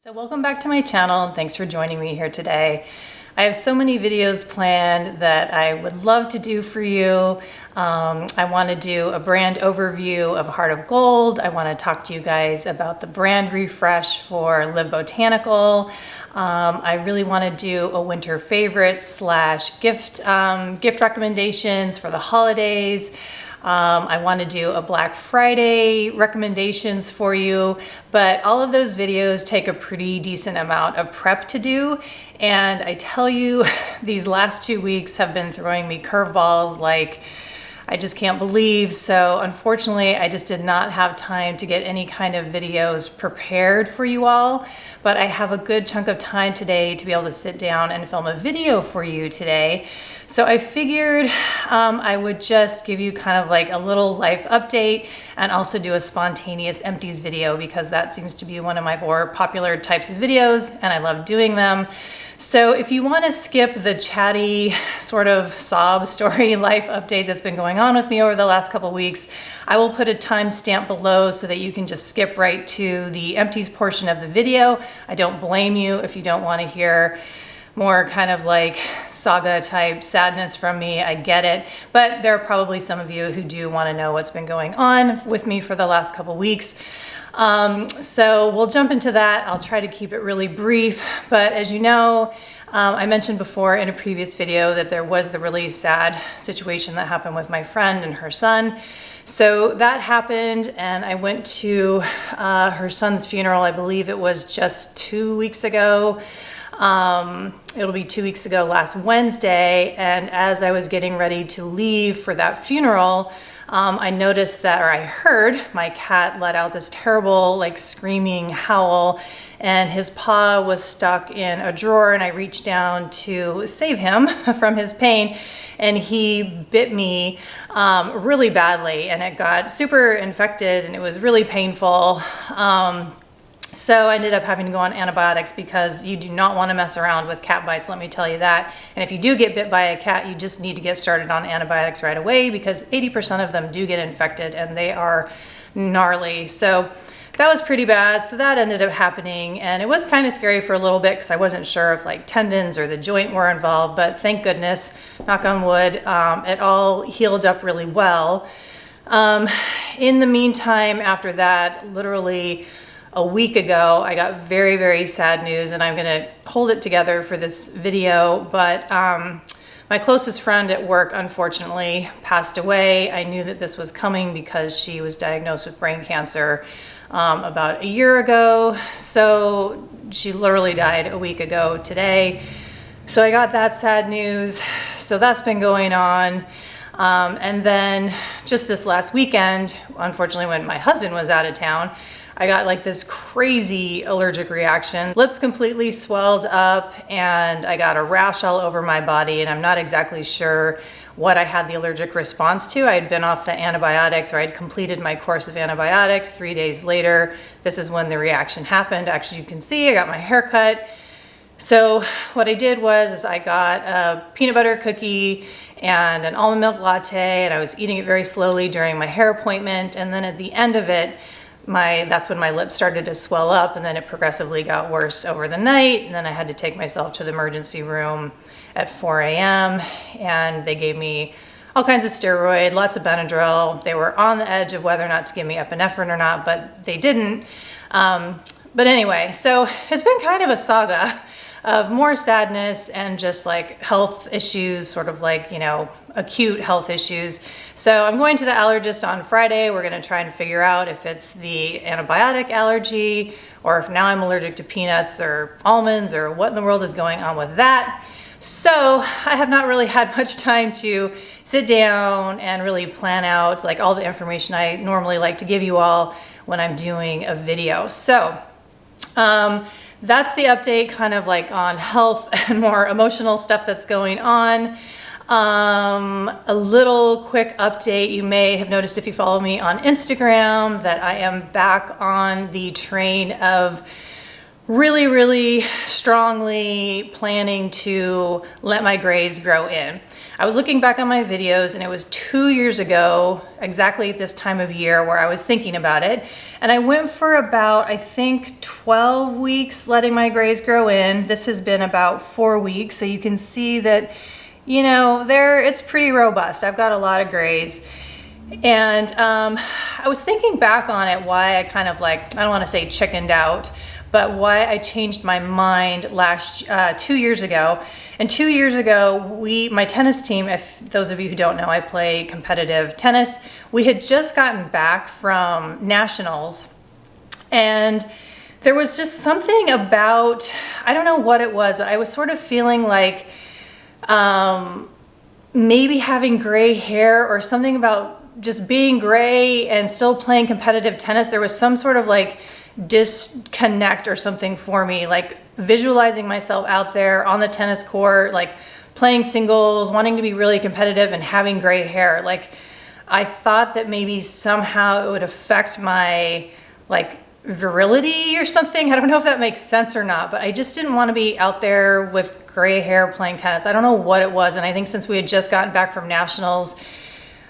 So welcome back to my channel and thanks for joining me here today. I have so many videos planned that I would love to do for you. I want to do a brand overview of Heart of Gold. I want to talk to you guys about the brand refresh for Live Botanical. I really want to do a winter favorite / gift recommendations for the holidays. I want to do a Black Friday recommendations for you, but all of those videos take a pretty decent amount of prep to do. And I tell you, these last 2 weeks have been throwing me curveballs like I just can't believe. So unfortunately, I just did not have time to get any kind of videos prepared for you all, but I have a good chunk of time today to be able to sit down and film a video for you today. So I figured I would just give you kind of like a little life update and also do a spontaneous empties video because that seems to be one of my more popular types of videos and I love doing them. So if you want to skip the chatty sort of sob story life update that's been going on with me over the last couple weeks, I will put a timestamp below so that you can just skip right to the empties portion of the video. I don't blame you if you don't want to hear more kind of like saga type sadness from me. I get it, but there are probably some of you who do want to know what's been going on with me for the last couple weeks. So we'll jump into that. I'll try to keep it really brief, but as you know, I mentioned before in a previous video that there was the really sad situation that happened with my friend and her son. So that happened and I went to her son's funeral. I believe it was just 2 weeks ago. It'll be 2 weeks ago last Wednesday, and as I was getting ready to leave for that funeral, I noticed that, or I heard my cat let out this terrible like screaming howl, and his paw was stuck in a drawer, and I reached down to save him from his pain, and he bit me really badly, and it got super infected and it was really painful. So I ended up having to go on antibiotics because you do not want to mess around with cat bites, let me tell you that. And if you do get bit by a cat, you just need to get started on antibiotics right away because 80% of them do get infected and they are gnarly. So that was pretty bad. So that ended up happening and it was kind of scary for a little bit because I wasn't sure if like tendons or the joint were involved, but thank goodness, knock on wood, it all healed up really well. In the meantime, after that, literally a week ago, I got very, very sad news, and I'm gonna hold it together for this video, but my closest friend at work unfortunately passed away. I knew that this was coming because she was diagnosed with brain cancer about a year ago. So she literally died a week ago today. So I got that sad news. So that's been going on. And then just this last weekend, unfortunately, when my husband was out of town, I got like this crazy allergic reaction. Lips completely swelled up and I got a rash all over my body, and I'm not exactly sure what I had the allergic response to. I had been off the antibiotics, or I'd completed my course of antibiotics. 3 days later, this is when the reaction happened. Actually, you can see I got my hair cut. So what I did was I got a peanut butter cookie and an almond milk latte, and I was eating it very slowly during my hair appointment. And then at the end of it, that's when my lips started to swell up, and then it progressively got worse over the night. And then I had to take myself to the emergency room at 4 a.m. and they gave me all kinds of steroid, lots of Benadryl. They were on the edge of whether or not to give me epinephrine or not, but they didn't. But anyway, so it's been kind of a saga of more sadness and just like health issues, sort of like, you know, acute health issues. So I'm going to the allergist on Friday. We're going to try and figure out if it's the antibiotic allergy or if now I'm allergic to peanuts or almonds or what in the world is going on with that. So I have not really had much time to sit down and really plan out like all the information I normally like to give you all when I'm doing a video. So, that's the update kind of like on health and more emotional stuff that's going on. A little quick update. You may have noticed if you follow me on Instagram that I am back on the train of really, really strongly planning to let my grays grow in. I was looking back on my videos and it was 2 years ago, exactly at this time of year, where I was thinking about it. And I went for about, I think, 12 weeks letting my grays grow in. This has been about 4 weeks. So you can see that, you know, it's pretty robust. I've got a lot of grays. And I was thinking back on it, why I kind of like, I don't want to say chickened out, but why I changed my mind 2 years ago. And 2 years ago, my tennis team, if those of you who don't know, I play competitive tennis. We had just gotten back from nationals, and there was just something about, I don't know what it was, but I was sort of feeling like maybe having gray hair or something about just being gray and still playing competitive tennis. There was some sort of like disconnect or something for me, like visualizing myself out there on the tennis court, like playing singles, wanting to be really competitive and having gray hair. Like I thought that maybe somehow it would affect my like virility or something. I don't know if that makes sense or not, but I just didn't want to be out there with gray hair playing tennis. I don't know what it was. And I think since we had just gotten back from nationals,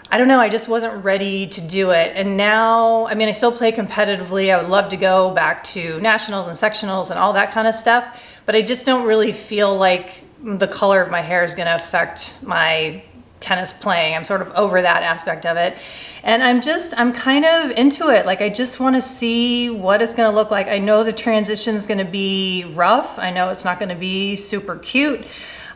I don't know, I just wasn't ready to do it. And now, I mean, I still play competitively. I would love to go back to nationals and sectionals and all that kind of stuff, but I just don't really feel like the color of my hair is gonna affect my tennis playing. I'm sort of over that aspect of it. And I'm kind of into it. Like, I just wanna see what it's gonna look like. I know the transition is gonna be rough. I know it's not gonna be super cute.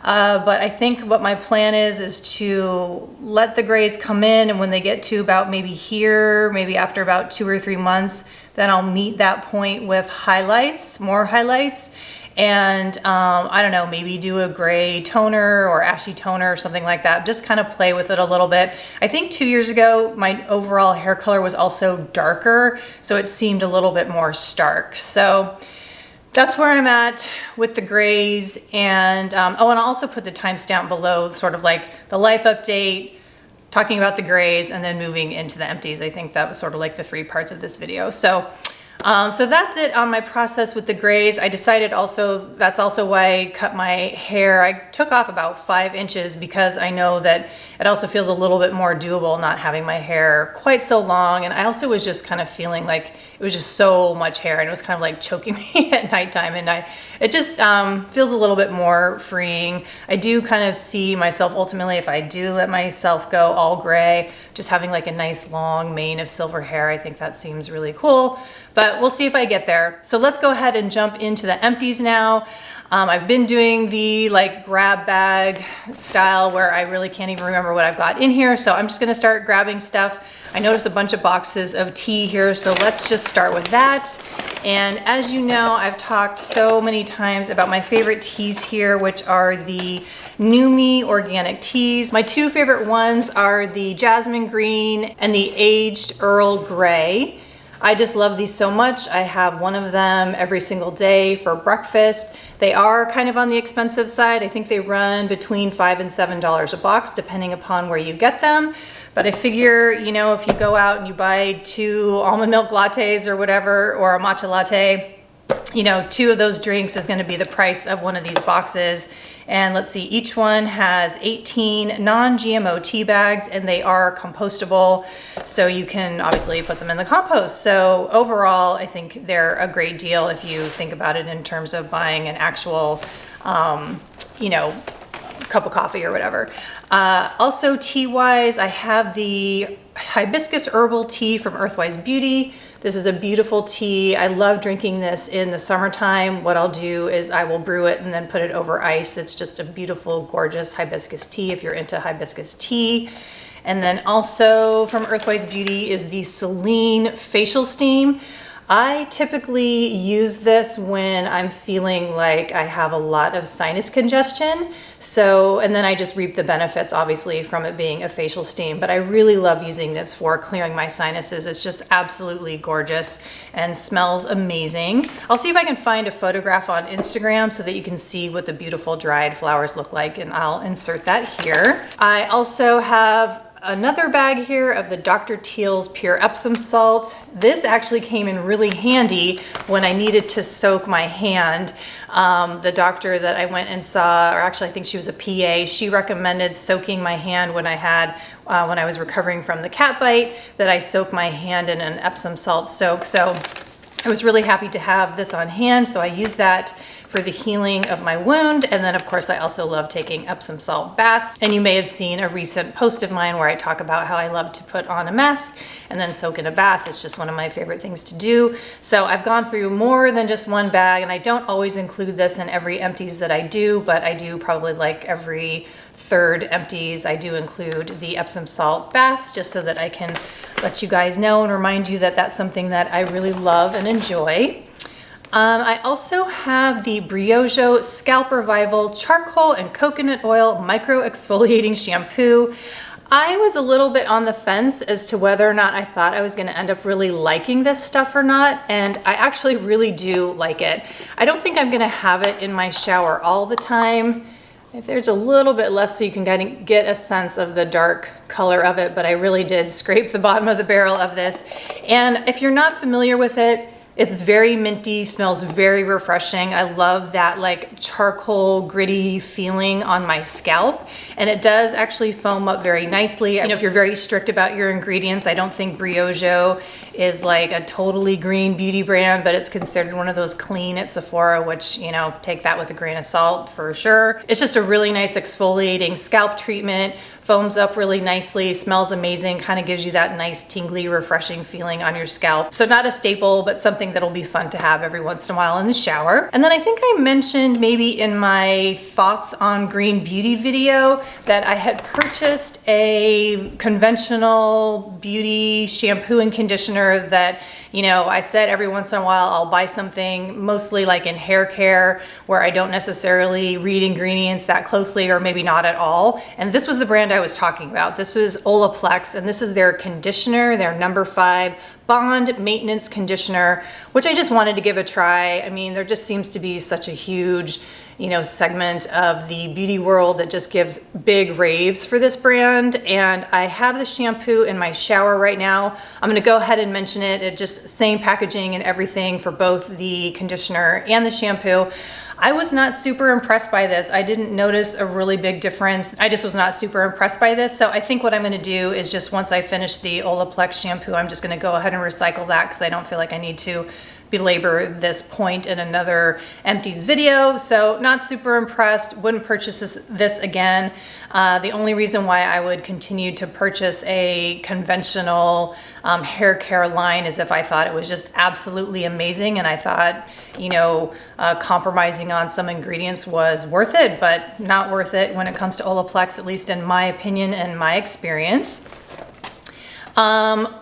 But I think what my plan is to let the grays come in, and when they get to about maybe here, maybe after about 2 or 3 months, then I'll meet that point with highlights, more highlights, and I don't know, maybe do a gray toner or ashy toner or something like that. Just kind of play with it a little bit. I think 2 years ago, my overall hair color was also darker, so it seemed a little bit more stark. So that's where I'm at with the grays. And and I'll also put the timestamp below, sort of like the life update, talking about the grays, and then moving into the empties. I think that was sort of like the 3 parts of this video. So that's it on my process with the grays. I decided also, that's also why I cut my hair. I took off about 5 inches because I know that it also feels a little bit more doable not having my hair quite so long. And I also was just kind of feeling like it was just so much hair, and it was kind of like choking me at nighttime. And it just feels a little bit more freeing. I do kind of see myself ultimately, if I do let myself go all gray, just having like a nice long mane of silver hair. I think that seems really cool, but we'll see if I get there. So let's go ahead and jump into the empties now. I've been doing the like grab bag style where I really can't even remember what I've got in here. So I'm just gonna start grabbing stuff. I noticed a bunch of boxes of tea here, so let's just start with that. And as you know, I've talked so many times about my favorite teas here, which are the Numi organic teas. My 2 favorite ones are the Jasmine green and the aged Earl gray. I just love these so much. I have one of them every single day for breakfast. They are kind of on the expensive side. I think they run between $5 and $7 a box, depending upon where you get them. But I figure, you know, if you go out and you buy 2 almond milk lattes or whatever, or a matcha latte, you know, 2 of those drinks is gonna be the price of one of these boxes. And let's see, each one has 18 non-GMO tea bags, and they are compostable, so you can obviously put them in the compost. So overall, I think they're a great deal if you think about it in terms of buying an actual, you know, cup of coffee or whatever. Also tea-wise, I have the hibiscus herbal tea from Earthwise Beauty. This is a beautiful tea. I love drinking this in the summertime. What I'll do is I will brew it and then put it over ice. It's just a beautiful, gorgeous hibiscus tea if you're into hibiscus tea. And then also from Earthwise Beauty is the Celine Facial Steam. I typically use this when I'm feeling like I have a lot of sinus congestion. So, and then I just reap the benefits, obviously, from it being a facial steam. But I really love using this for clearing my sinuses. It's just absolutely gorgeous and smells amazing. I'll see if I can find a photograph on Instagram so that you can see what the beautiful dried flowers look like, and I'll insert that here. I also have another bag here of the Dr. Teal's Pure Epsom Salt. This actually came in really handy when I needed to soak my hand. The doctor that I went and saw, or actually I think she was a PA, she recommended soaking my hand when I was recovering from the cat bite, that I soak my hand in an Epsom salt soak. So I was really happy to have this on hand, so I used that for the healing of my wound. And then of course I also love taking Epsom salt baths. And you may have seen a recent post of mine where I talk about how I love to put on a mask and then soak in a bath. It's just one of my favorite things to do. So I've gone through more than just one bag, and I don't always include this in every empties that I do, but I do probably like every third empties I do include the Epsom salt bath, just so that I can let you guys know and remind you that that's something that I really love and enjoy. I also have the Briogeo Scalp Revival Charcoal and Coconut Oil Micro Exfoliating Shampoo. I was a little bit on the fence as to whether or not I thought I was going to end up really liking this stuff or not, and I actually really do like it. I don't think I'm going to have it in my shower all the time. There's a little bit left so you can kind of get a sense of the dark color of it, but I really did scrape the bottom of the barrel of this. And if you're not familiar with it, it's very minty, smells very refreshing. I love that like charcoal gritty feeling on my scalp, and it does actually foam up very nicely. You know, if you're very strict about your ingredients, I don't think Briogeo is like a totally green beauty brand, but it's considered one of those clean at Sephora, which, you know, take that with a grain of salt for sure. It's just a really nice exfoliating scalp treatment, foams up really nicely, smells amazing, kind of gives you that nice tingly, refreshing feeling on your scalp. So not a staple, but something that'll be fun to have every once in a while in the shower. And then I think I mentioned maybe in my thoughts on green beauty video that I had purchased a conventional beauty shampoo and conditioner that, you know, I said every once in a while I'll buy something, mostly like in hair care, where I don't necessarily read ingredients that closely, or maybe not at all. And this was the brand I was talking about. This was Olaplex, and this is their conditioner, their number 5 Bond Maintenance Conditioner, which I just wanted to give a try. I mean, there just seems to be such a huge, you know, segment of the beauty world that just gives big raves for this brand. And I have the shampoo in my shower right now. I'm gonna go ahead and mention it. It just same packaging and everything for both the conditioner and the shampoo. I was not super impressed by this. I didn't notice a really big difference. I just was not super impressed by this. So I think what I'm gonna do is just once I finish the Olaplex shampoo, I'm just gonna go ahead and recycle that, because I don't feel like I need to belabor this point in another empties video. So not super impressed, wouldn't purchase this again. The only reason why I would continue to purchase a conventional hair care line is if I thought it was just absolutely amazing, and I thought, you know, compromising on some ingredients was worth it, but not worth it when it comes to Olaplex, at least in my opinion and my experience.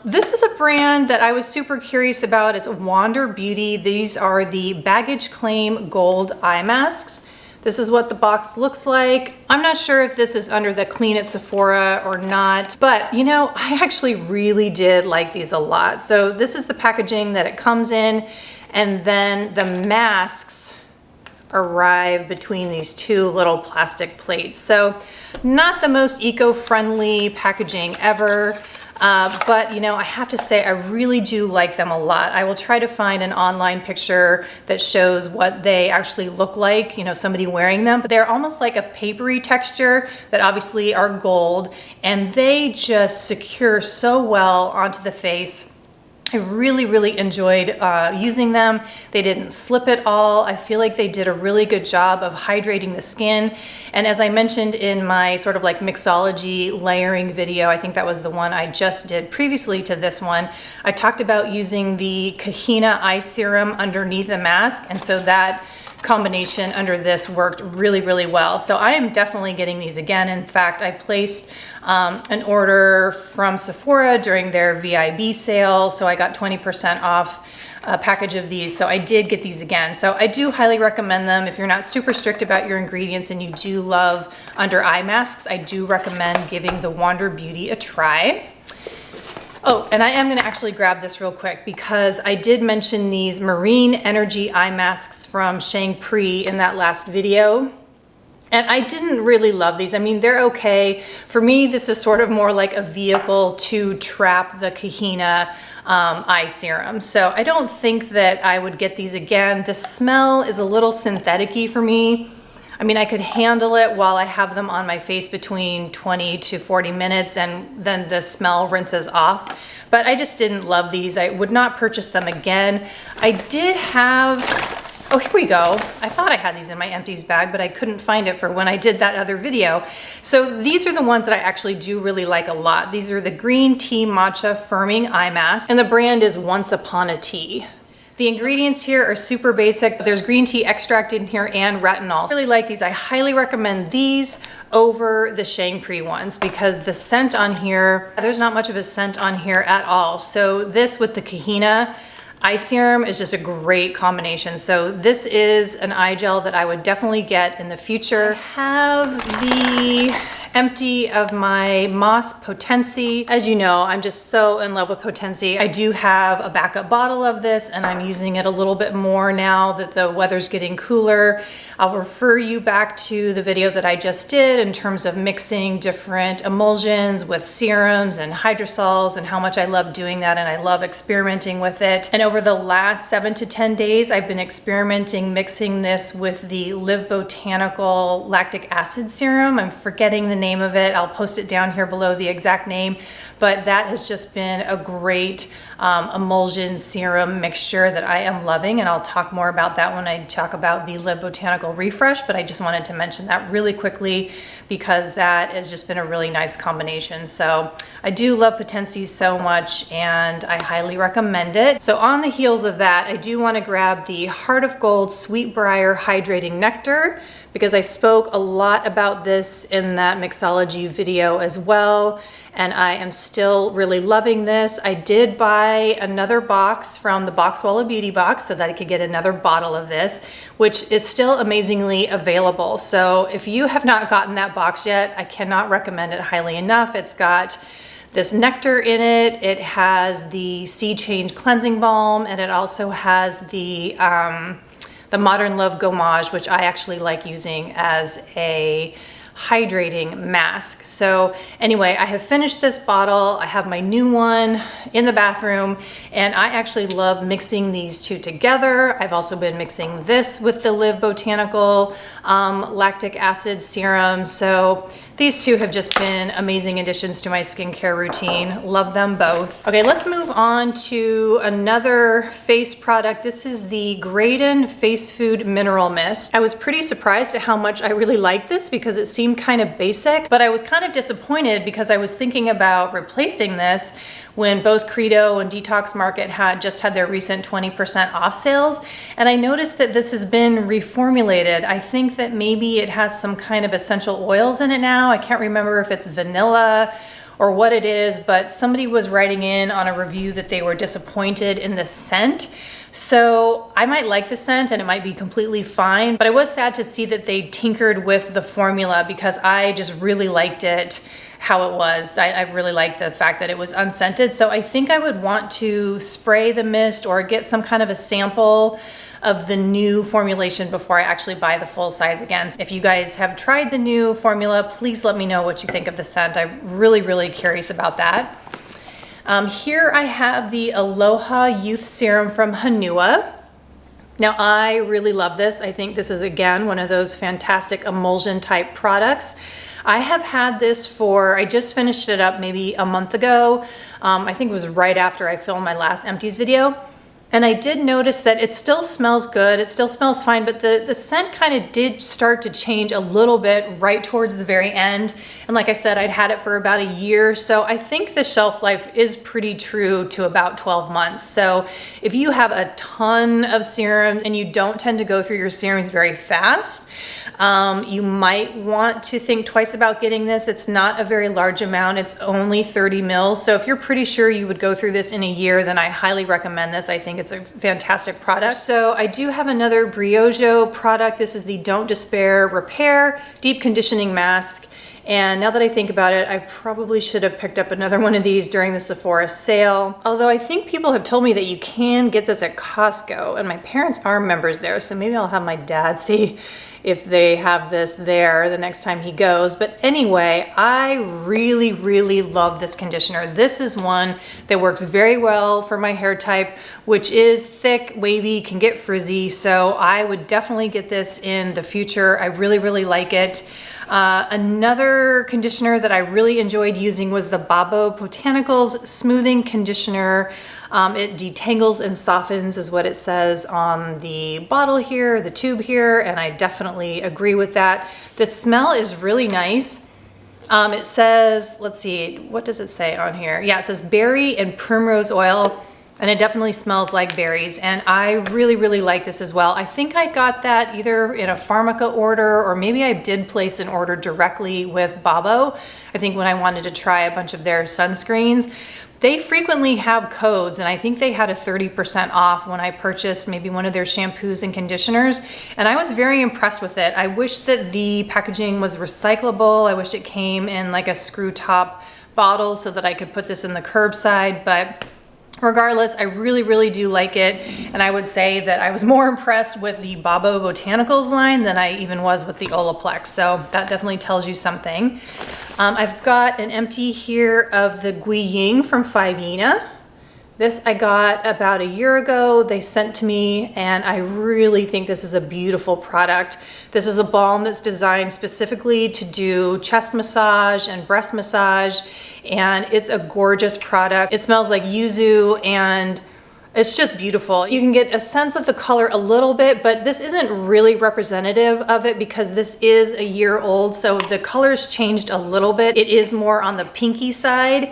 This is a brand that I was super curious about. It's Wander Beauty. These are the Baggage Claim Gold Eye Masks. This is what the box looks like. I'm not sure if this is under the Clean at Sephora or not, but you know, I actually really did like these a lot. So this is the packaging that it comes in, and then the masks arrive between these two little plastic plates. So not the most eco-friendly packaging ever. But you know, I have to say I really do like them a lot. I will try to find an online picture that shows what they actually look like, you know, somebody wearing them. But they're almost like a papery texture that obviously are gold, and they just secure so well onto the face. I really, really enjoyed using them. They didn't slip at all. I feel like they did a really good job of hydrating the skin. And as I mentioned in my sort of like mixology layering video, I think that was the one I just did previously to this one, I talked about using the Kahina eye serum underneath the mask. And so that combination under this worked really, really well. So I am definitely getting these again. In fact, I placed an order from Sephora during their VIB sale, so I got 20% off a package of these. So I did get these again. So I do highly recommend them. If you're not super strict about your ingredients and you do love under eye masks, I do recommend giving the Wander Beauty a try. Oh, and I am gonna actually grab this real quick because I did mention these Marine Energy eye masks from Shangpree in that last video. And I didn't really love these. I mean, they're okay. For me, this is sort of more like a vehicle to trap the Kahina eye serum. So I don't think that I would get these again. The smell is a little synthetic-y for me. I mean, I could handle it while I have them on my face between 20 to 40 minutes and then the smell rinses off. But I just didn't love these. I would not purchase them again. I did have, oh, here we go. I thought I had these in my Empties bag, but I couldn't find it for when I did that other video. So these are the ones that I actually do really like a lot. These are the Green Tea Matcha Firming Eye Mask, and the brand is Once Upon a Tea. The ingredients here are super basic. There's green tea extract in here and retinol. I really like these. I highly recommend these over the Shangpree ones because the scent on here, there's not much of a scent on here at all. So this with the Kahina eye serum is just a great combination. So this is an eye gel that I would definitely get in the future. I have the empty of my Moss Potency. As you know, I'm just so in love with Potency. I do have a backup bottle of this and I'm using it a little bit more now that the weather's getting cooler. I'll refer you back to the video that I just did in terms of mixing different emulsions with serums and hydrosols and how much I love doing that, and I love experimenting with it. And over the last 7 to 10 days, I've been experimenting mixing this with the Live Botanical Lactic Acid Serum. I'm forgetting the name of it. I'll post it down here below, the exact name, but that has just been a great emulsion serum mixture that I am loving, and I'll talk more about that when I talk about the Live Botanical Refresh, but I just wanted to mention that really quickly because that has just been a really nice combination. So I do love Potency so much and I highly recommend it. So on the heels of that, I do want to grab the Heart of Gold Sweetbriar Hydrating Nectar because I spoke a lot about this in that mixology video as well, and I am still really loving this. I did buy another box from the Boxwalla Beauty Box so that I could get another bottle of this, which is still amazingly available. So if you have not gotten that box yet, I cannot recommend it highly enough. It's got this nectar in it, it has the Sea Change Cleansing Balm, and it also has the Modern Love Gommage, which I actually like using as a hydrating mask. So anyway, I have finished this bottle. I have my new one in the bathroom, and I actually love mixing these two together. I've also been mixing this with the Live Botanical Lactic Acid Serum. So these two have just been amazing additions to my skincare routine. Love them both. Okay, let's move on to another face product. This is the Graydon Face Food Mineral Mist. I was pretty surprised at how much I really like this because it seemed kind of basic, but I was kind of disappointed because I was thinking about replacing this when both Credo and Detox Market had just had their recent 20% off sales. And I noticed that this has been reformulated. I think that maybe it has some kind of essential oils in it now. I can't remember if it's vanilla or what it is, but somebody was writing in on a review that they were disappointed in the scent. So I might like the scent and it might be completely fine, but I was sad to see that they tinkered with the formula because I just really liked it how it was. I really liked the fact that it was unscented. So I think I would want to spray the mist or get some kind of a sample of the new formulation before I actually buy the full size again. If you guys have tried the new formula, please let me know what you think of the scent. I'm really, really curious about that. Here I have the Aloha Youth Serum from Hanua. Now I really love this. I think this is again one of those fantastic emulsion type products. I have had this for, I just finished it up maybe a month ago. I think it was right after I filmed my last Empties video. And I did notice that it still smells good, it still smells fine, but the scent kind of did start to change a little bit right towards the very end. And like I said, I'd had it for about a year, so I think the shelf life is pretty true to about 12 months. So if you have a ton of serums and you don't tend to go through your serums very fast, you might want to think twice about getting this. It's not a very large amount. It's only 30 mils. So if you're pretty sure you would go through this in a year, then I highly recommend this. I think it's a fantastic product. So I do have another Briogeo product. This is the Don't Despair Repair Deep Conditioning Mask. And now that I think about it, I probably should have picked up another one of these during the Sephora sale. Although I think people have told me that you can get this at Costco, and my parents are members there, so maybe I'll have my dad see if they have this there the next time he goes. But anyway, I really, really love this conditioner. This is one that works very well for my hair type, which is thick, wavy, can get frizzy. So I would definitely get this in the future. I really, really like it. Another conditioner that I really enjoyed using was the Babo Botanicals Smoothing Conditioner. It detangles and softens is what it says on the bottle here, the tube here, and I definitely agree with that. The smell is really nice. It says, let's see, what does it say on here? Yeah, it says berry and primrose oil, and it definitely smells like berries, and I really, really like this as well. I think I got that either in a Pharmaca order, or maybe I did place an order directly with Babo. I think when I wanted to try a bunch of their sunscreens. They frequently have codes, and I think they had a 30% off when I purchased maybe one of their shampoos and conditioners, and I was very impressed with it. I wish that the packaging was recyclable. I wish it came in like a screw top bottle so that I could put this in the curbside, but regardless, I really, really do like it, and I would say that I was more impressed with the Babo Botanicals line than I even was with the Olaplex, so that definitely tells you something. I've got an empty here of the Guiying from Fivina. This I got about a year ago. They sent to me, and I really think this is a beautiful product. This is a balm that's designed specifically to do chest massage and breast massage, and it's a gorgeous product. It smells like yuzu, and it's just beautiful. You can get a sense of the color a little bit, but this isn't really representative of it because this is a year old, so the color's changed a little bit. It is more on the pinky side.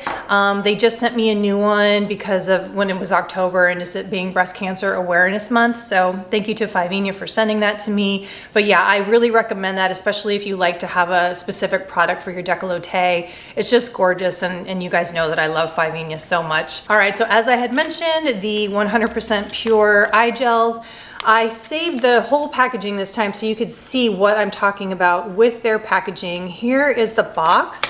They just sent me a new one because of when it was October and just it being Breast Cancer Awareness Month, so thank you to Fivina for sending that to me. But yeah, I really recommend that, especially if you like to have a specific product for your décolleté. It's just gorgeous, and you guys know that I love Fivina so much. All right, so as I had mentioned, the 100% pure eye gels. I saved the whole packaging this time so you could see what I'm talking about with their packaging. Here is the box,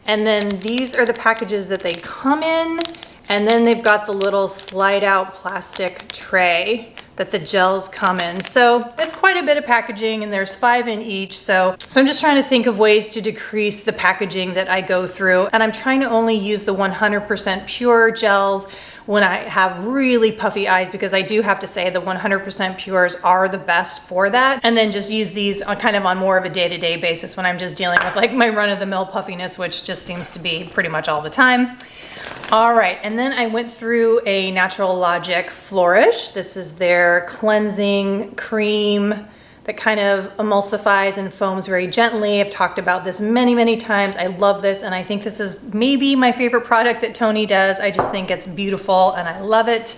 and then these are the packages that they come in, and then they've got the little slide out plastic tray that the gels come in. So it's quite a bit of packaging, and there's 5 in each. So I'm just trying to think of ways to decrease the packaging that I go through. And I'm trying to only use the 100% pure gels when I have really puffy eyes, because I do have to say the 100% pures are the best for that. And then just use these kind of on more of a day-to-day basis when I'm just dealing with like my run-of-the-mill puffiness, which just seems to be pretty much all the time. All right, and then I went through a Natural Logic Flourish. This is their cleansing cream that kind of emulsifies and foams very gently. I've talked about this many, many times. I love this, and I think this is maybe my favorite product that Tony does. I just think it's beautiful, and I love it.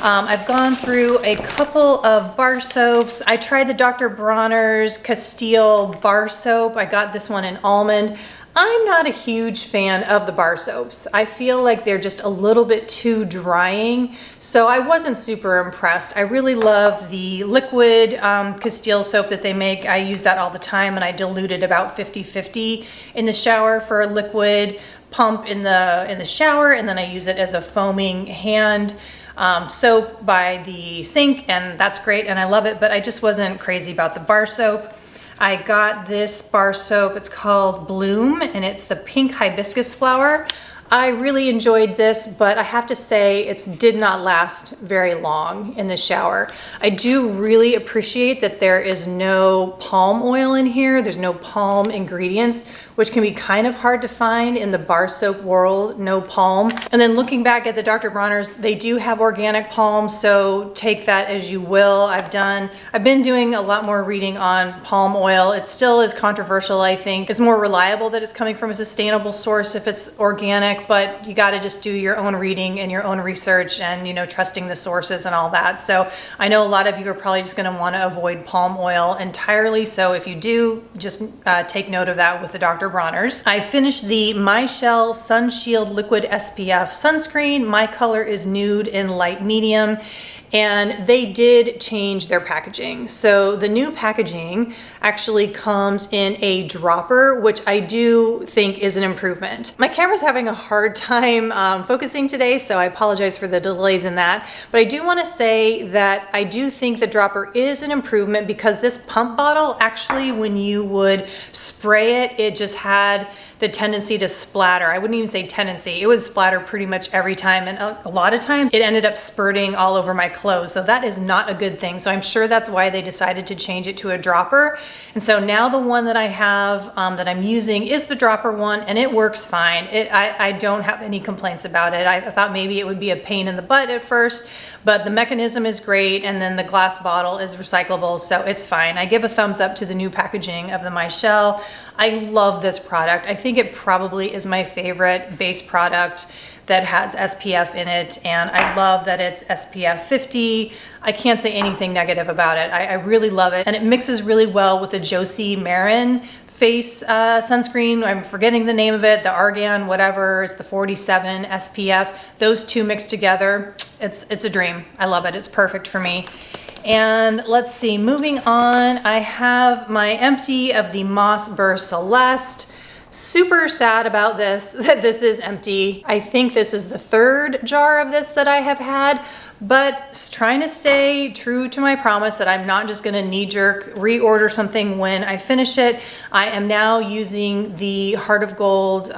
I've gone through a couple of bar soaps. I tried the Dr. Bronner's Castille bar soap. I got this one in Almond. I'm not a huge fan of the bar soaps. I feel like they're just a little bit too drying, so I wasn't super impressed. I really love the liquid Castille soap that they make. I use that all the time, and I dilute it about 50-50 in the shower for a liquid pump in the shower, and then I use it as a foaming hand soap by the sink, and that's great, and I love it, but I just wasn't crazy about the bar soap. I got this bar soap, it's called Bloom, and it's the pink hibiscus flower. I really enjoyed this, but I have to say it did not last very long in the shower. I do really appreciate that there is no palm oil in here. There's no palm ingredients, which can be kind of hard to find in the bar soap world, no palm. And then looking back at the Dr. Bronner's, they do have organic palm, so take that as you will. I've been doing a lot more reading on palm oil. It still is controversial, I think. It's more reliable that it's coming from a sustainable source if it's organic, but you gotta just do your own reading and your own research and, you know, trusting the sources and all that. So I know a lot of you are probably just gonna wanna avoid palm oil entirely. So if you do, just take note of that with the Dr. Bronner's. I finished the My Shell Sun Shield Liquid SPF sunscreen. My color is nude in light medium. and they did change their packaging. So the new packaging actually comes in a dropper, which I do think is an improvement. My camera's having a hard time focusing today, so I apologize for the delays in that. But I do want to say that I do think the dropper is an improvement, because this pump bottle, actually, when you would spray it, it just had the tendency to splatter. I wouldn't even say tendency, it would splatter pretty much every time, and a lot of times it ended up spurting all over my clothes. So that is not a good thing. So I'm sure that's why they decided to change it to a dropper. And so now the one that I have that I'm using is the dropper one, and it works fine. I don't have any complaints about it. I thought maybe it would be a pain in the butt at first, but the mechanism is great, and then the glass bottle is recyclable, so it's fine. I give a thumbs up to the new packaging of the Michelle. I love this product. I think it probably is my favorite base product that has SPF in it, and I love that it's SPF 50. I can't say anything negative about it. I really love it, and it mixes really well with the Josie Marin face sunscreen. I'm forgetting the name of it, the Argan, whatever, it's the 47 SPF. Those two mixed together, it's a dream. I love it, it's perfect for me. And let's see, moving on, I have my empty of the Moss Burr Celeste. Super sad about this, that this is empty. I think this is the third jar of this that I have had, but trying to stay true to my promise that I'm not just gonna knee-jerk reorder something when I finish it. I am now using the Heart of Gold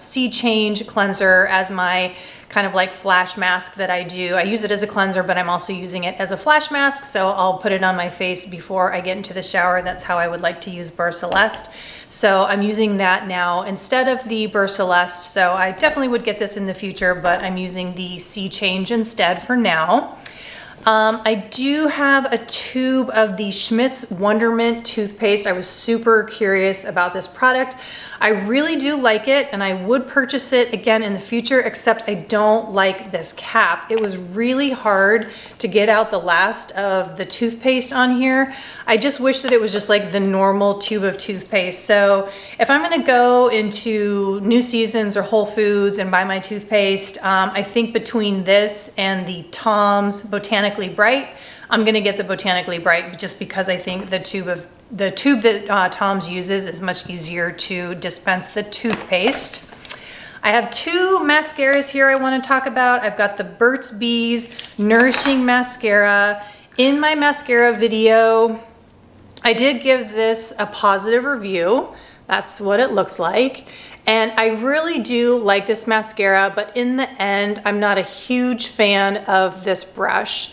Sea Change cleanser as my kind of like flash mask that I do. I use it as a cleanser, but I'm also using it as a flash mask, so I'll put it on my face before I get into the shower. That's how I would like to use Burr Celeste. So I'm using that now instead of the Burr Celeste. So I definitely would get this in the future, but I'm using the Sea Change instead for now. I do have a tube of the Schmidt's Wondermint toothpaste. I was super curious about this product. I really do like it, and I would purchase it again in the future, except I don't like this cap. It was really hard to get out the last of the toothpaste on here. I just wish that it was just like the normal tube of toothpaste. So if I'm gonna go into New Seasons or Whole Foods and buy my toothpaste, I think between this and the Tom's Botanically Bright, I'm gonna get the Botanically Bright, just because I think the tube that Tom's uses is much easier to dispense the toothpaste. I have two mascaras here I want to talk about. I've got the Burt's Bees Nourishing Mascara. In my mascara video, I did give this a positive review. That's what it looks like. And I really do like this mascara, but in the end, I'm not a huge fan of this brush.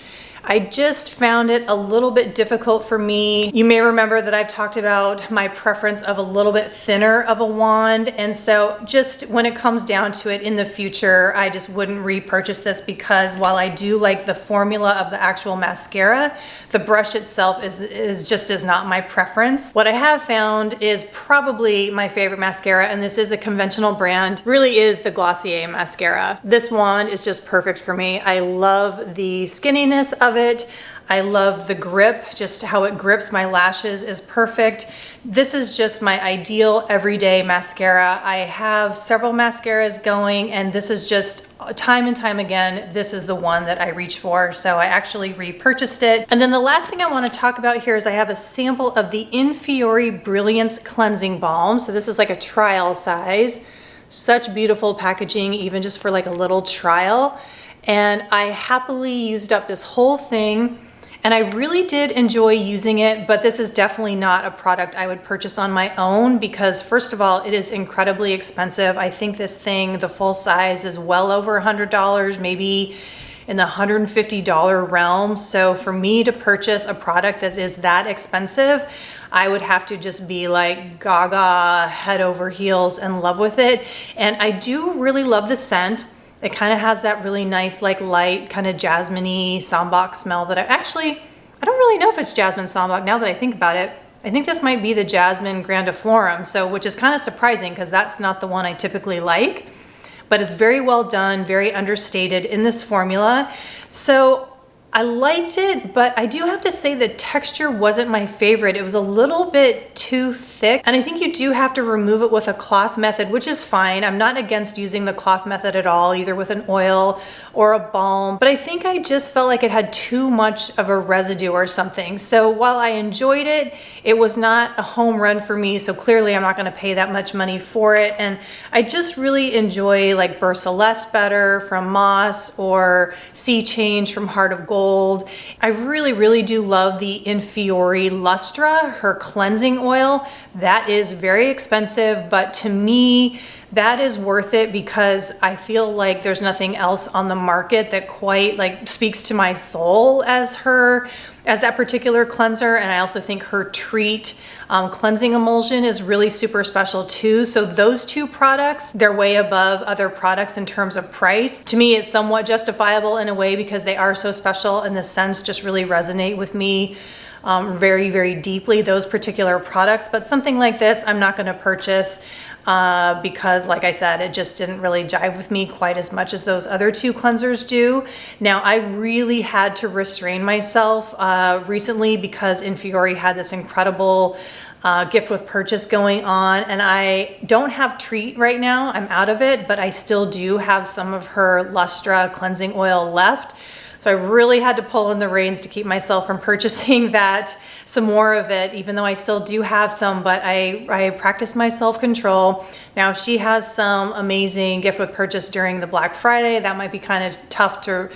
I just found it a little bit difficult for me. You may remember that I've talked about my preference of a little bit thinner of a wand, and so just when it comes down to it in the future, I just wouldn't repurchase this, because while I do like the formula of the actual mascara, the brush itself is not my preference. What I have found is probably my favorite mascara, and this is a conventional brand, really is the Glossier mascara. This wand is just perfect for me. I love the skinniness of it. I love the grip, just how it grips my lashes is perfect. This is just my ideal everyday mascara. I have several mascaras going, and this is just time and time again, this is the one that I reach for. So I actually repurchased it. And then the last thing I want to talk about here is I have a sample of the Infiore Brilliance Cleansing Balm. So this is like a trial size. Such beautiful packaging, even just for like a little trial. And I happily used up this whole thing, and I really did enjoy using it, but this is definitely not a product I would purchase on my own, because first of all, it is incredibly expensive. I think this thing, the full size, is well over $100, maybe in the $150 realm. So for me to purchase a product that is that expensive, I would have to just be like gaga, head over heels in love with it. And I do really love the scent. It kind of has that really nice, like light, kind of jasmine-y sambac smell that I don't really know if it's jasmine sambac now that I think about it. I think this might be the Jasmine grandiflorum, so which is kind of surprising because that's not the one I typically like, but it's very well done, very understated in this formula. So I liked it, but I do have to say the texture wasn't my favorite. It was a little bit too thick, and I think you do have to remove it with a cloth method, which is fine. I'm not against using the cloth method at all, either with an oil or a balm, but I think I just felt like it had too much of a residue or something. So while I enjoyed it, it was not a home run for me, so clearly I'm not gonna pay that much money for it. And I just really enjoy like Burt Celeste better from Moss, or Sea Change from Heart of Gold. I really do love the Infiore Lustra, her cleansing oil. That is very expensive, but to me, that is worth it because I feel like there's nothing else on the market that quite like speaks to my soul as that particular cleanser. And I also think her Treat cleansing emulsion is really super special too. So those two products, they're way above other products in terms of price. To me, it's somewhat justifiable in a way because they are so special, and the scents just really resonate with me very deeply, those particular products. But something like this, I'm not gonna purchase because like I said, it just didn't really jive with me quite as much as those other two cleansers do. Now, I really had to restrain myself recently because Infiore had this incredible gift with purchase going on, and I don't have Treat right now. I'm out of it, but I still do have some of her Lustra cleansing oil left. So I really had to pull in the reins to keep myself from purchasing some more of it, even though I still do have some, but I practice my self-control. Now, if she has some amazing gift with purchase during the Black Friday, that might be kind of tough to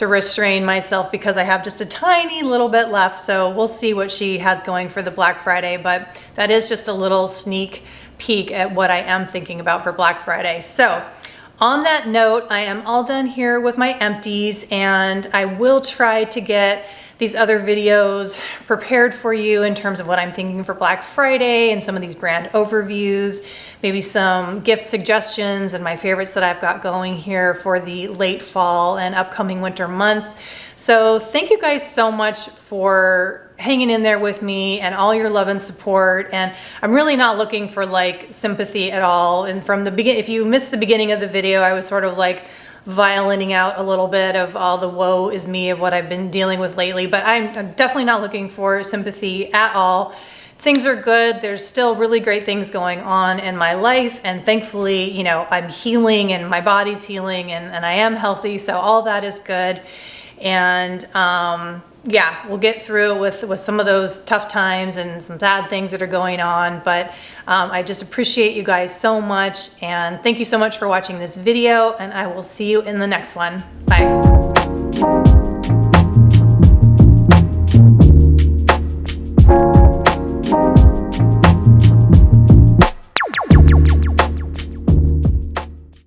restrain myself because I have just a tiny little bit left. So we'll see what she has going for the Black Friday, but that is just a little sneak peek at what I am thinking about for Black Friday. So on that note, I am all done here with my empties, and I will try to get these other videos prepared for you in terms of what I'm thinking for Black Friday and some of these brand overviews, maybe some gift suggestions and my favorites that I've got going here for the late fall and upcoming winter months. So thank you guys so much for hanging in there with me and all your love and support. And I'm really not looking for like sympathy at all. And from the beginning, if you missed the beginning of the video, I was sort of like violining out a little bit of all the woe is me of what I've been dealing with lately, but I'm definitely not looking for sympathy at all. Things are good. There's still really great things going on in my life, and thankfully, you know, I'm healing and my body's healing, and I am healthy, so all that is good. And yeah, we'll get through with some of those tough times and some sad things that are going on, but I just appreciate you guys so much, and thank you so much for watching this video, and I will see you in the next one. Bye.